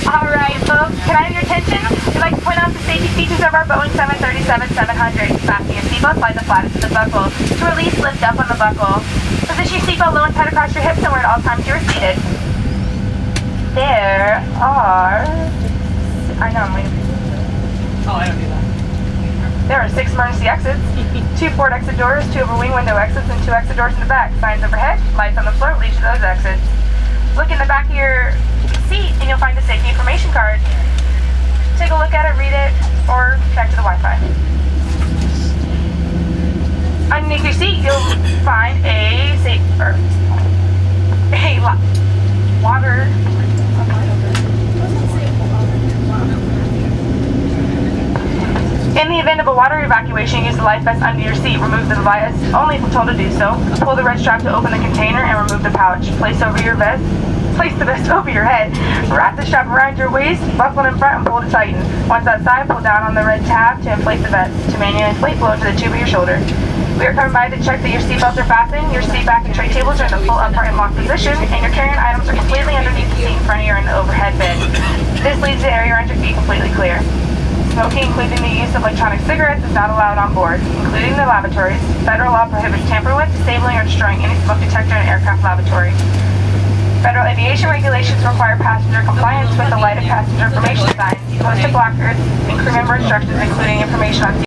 Alright folks, can I have your attention? We'd like to point out the safety features of our Boeing 737-700. Fasten your seatbelt, slide the flattest of the buckle. To release, lift up on the buckle. Position your seatbelt low and tight across your hips and where at all times you are seated. There are... I know, I'm waiting. Oh, I don't do that. There are 6 emergency exits, 2 forward exit doors, 2 over wing window exits, and 2 exit doors in the back. Signs overhead, lights on the floor lead to those exits. Look in the back of your seat and you'll find the safety information card. Take a look at it, read it, or connect to the Wi-Fi. Underneath your seat, you'll find a water. In the event of a water evacuation, use the life vest under your seat. Remove the device only if told to do so. Pull the red strap to open the container and remove the pouch. Place the vest over your head. Wrap the strap around your waist, buckle it in front, and pull to tighten. Once outside, pull down on the red tab to inflate the vest. To manually inflate, blow into the tube of your shoulder. We are coming by to check that your seatbelts are fastened, your seat back and tray tables are in the full upright and locked position, and your carry-on items are completely underneath the seat in front of you or in the overhead bin. This leaves the area around your feet completely clear. Smoking, including the use of electronic cigarettes, is not allowed on board, including the lavatories. Federal law prohibits tampering with, disabling, or destroying any smoke detector in an aircraft lavatory. Federal aviation regulations require passenger compliance with the lighted passenger information signs, posted placards, and crew member instructions, including information on